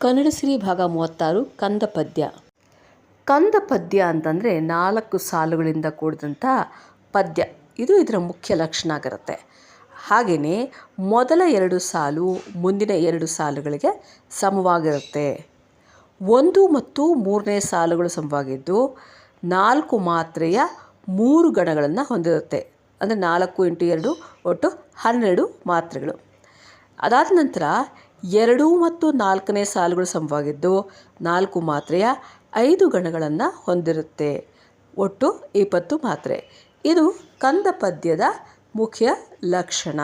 ಕನ್ನಡ ಸಿರಿ ಭಾಗ 36 ಕಂದ ಪದ್ಯ. ಕಂದ ಪದ್ಯ ಅಂತಂದರೆ 4 ಸಾಲುಗಳಿಂದ ಕೂಡಿದಂಥ ಪದ್ಯ. ಇದು ಇದರ ಮುಖ್ಯ ಲಕ್ಷಣ ಆಗಿರುತ್ತೆ. ಹಾಗೆಯೇ ಮೊದಲ 2 ಸಾಲು ಮುಂದಿನ 2 ಸಾಲುಗಳಿಗೆ ಸಮವಾಗಿರುತ್ತೆ. 1 ಮತ್ತು 3ನೇ ಸಾಲುಗಳು ಸಮವಾಗಿದ್ದು 4 ಮಾತ್ರೆಯ 3 ಗಣಗಳನ್ನು ಹೊಂದಿರುತ್ತೆ. ಅಂದರೆ 4 × 2 ಒಟ್ಟು 12 ಮಾತ್ರೆಗಳು. ಅದಾದ ನಂತರ 2 ಮತ್ತು 4ನೇ ಸಾಲುಗಳು ಸಮವಾಗಿದ್ದು 4 ಮಾತ್ರೆಯ 5 ಗಣಗಳನ್ನು ಹೊಂದಿರುತ್ತೆ. ಒಟ್ಟು 20 ಮಾತ್ರೆ. ಇದು ಕಂದ ಪದ್ಯದ ಮುಖ್ಯ ಲಕ್ಷಣ.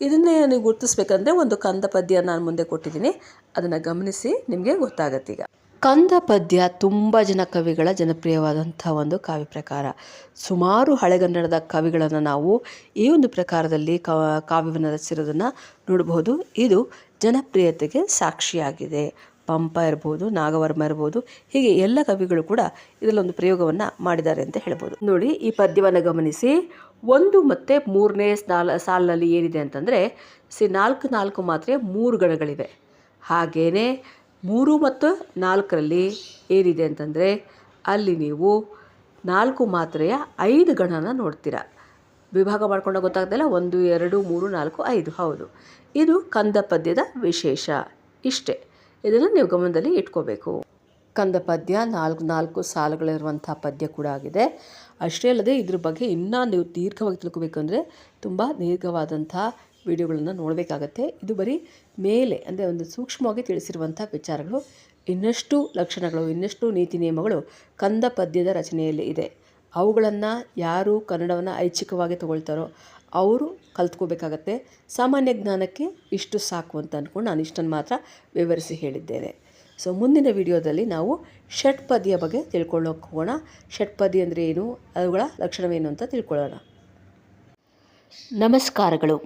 ಇದನ್ನೇ ನೀವು ಗುರುತಿಸ್ಬೇಕಂದ್ರೆ ಒಂದು ಕಂದ ಪದ್ಯ ನಾನು ಮುಂದೆ ಕೊಟ್ಟಿದ್ದೀನಿ, ಅದನ್ನು ಗಮನಿಸಿ, ನಿಮಗೆ ಗೊತ್ತಾಗತ್ತೆ. ಈಗ ಕಂದ ಪದ್ಯ ತುಂಬ ಜನ ಕವಿಗಳ ಜನಪ್ರಿಯವಾದಂಥ ಒಂದು ಕಾವ್ಯ ಪ್ರಕಾರ. ಸುಮಾರು ಹಳೆಗನ್ನಡದ ಕವಿಗಳನ್ನು ನಾವು ಈ ಒಂದು ಪ್ರಕಾರದಲ್ಲಿ ಕಾವ್ಯವನ್ನು ರಚಿಸಿರೋದನ್ನು ನೋಡಬಹುದು. ಇದು ಜನಪ್ರಿಯತೆಗೆ ಸಾಕ್ಷಿಯಾಗಿದೆ. ಪಂಪ ಇರ್ಬೋದು, ನಾಗವರ್ಮ ಇರ್ಬೋದು, ಹೀಗೆ ಎಲ್ಲ ಕವಿಗಳು ಕೂಡ ಇದರಲ್ಲೊಂದು ಪ್ರಯೋಗವನ್ನು ಮಾಡಿದ್ದಾರೆ ಅಂತ ಹೇಳ್ಬೋದು. ನೋಡಿ, ಈ ಪದ್ಯವನ್ನು ಗಮನಿಸಿ. 1 ಮತ್ತು 3ನೇ ಸಾಲಿನಲ್ಲಿ ಏನಿದೆ ಅಂತಂದರೆ 4 ಮಾತ್ರೆ 3 ಗಣಗಳಿವೆ. ಹಾಗೆಯೇ 3 ಮತ್ತು 4ರಲ್ಲಿ ಏನಿದೆ ಅಂತಂದರೆ ಅಲ್ಲಿ ನೀವು 4 ಮಾತ್ರೆಯ 5 ಗಣನ ನೋಡ್ತೀರಾ. ವಿಭಾಗ ಮಾಡ್ಕೊಂಡಾಗ ಗೊತ್ತಾಗ್ತಿಲ್ಲ, 1 2 3 4 5. ಹೌದು, ಇದು ಕಂದ ಪದ್ಯದ ವಿಶೇಷ. ಇಷ್ಟೇ, ಇದನ್ನು ನೀವು ಗಮನದಲ್ಲಿ ಇಟ್ಕೋಬೇಕು. ಕಂದ ಪದ್ಯ 4 ಸಾಲುಗಳಿರುವಂಥ ಪದ್ಯ ಕೂಡ ಆಗಿದೆ. ಅಷ್ಟೇ ಅಲ್ಲದೆ ಇದ್ರ ಬಗ್ಗೆ ಇನ್ನೂ ನೀವು ದೀರ್ಘವಾಗಿ ತಿಳ್ಕೊಬೇಕಂದ್ರೆ ತುಂಬ ದೀರ್ಘವಾದಂಥ ವಿಡಿಯೋಗಳನ್ನು ನೋಡಬೇಕಾಗತ್ತೆ. ಇದು ಬರೀ ಮೇಲೆ ಅಂದರೆ ಒಂದು ಸೂಕ್ಷ್ಮವಾಗಿ ತಿಳಿಸಿರುವಂಥ ವಿಚಾರಗಳು. ಇನ್ನಷ್ಟು ಲಕ್ಷಣಗಳು, ಇನ್ನಷ್ಟು ನೀತಿ ನಿಯಮಗಳು ಕಂದ ಪದ್ಯದ ರಚನೆಯಲ್ಲಿ ಇದೆ. ಅವುಗಳನ್ನು ಯಾರು ಕನ್ನಡವನ್ನು ಐಚ್ಛಿಕವಾಗಿ ತಗೊಳ್ತಾರೋ ಅವರು ಕಲ್ತ್ಕೋಬೇಕಾಗತ್ತೆ. ಸಾಮಾನ್ಯ ಜ್ಞಾನಕ್ಕೆ ಇಷ್ಟು ಸಾಕು ಅಂತ ಅಂದ್ಕೊಂಡು ನಾನು ಇಷ್ಟನ್ನು ಮಾತ್ರ ವಿವರಿಸಿ ಹೇಳಿದ್ದೇನೆ. ಸೊ ಮುಂದಿನ ವಿಡಿಯೋದಲ್ಲಿ ನಾವು ಷಟ್ಪದಿಯ ಬಗ್ಗೆ ತಿಳ್ಕೊಳ್ಳೋಕೆ ಹೋಗೋಣ. ಷಟ್ಪದಿ ಅಂದರೆ ಏನು, ಅವುಗಳ ಲಕ್ಷಣವೇನು ಅಂತ ತಿಳ್ಕೊಳ್ಳೋಣ. ನಮಸ್ಕಾರಗಳು.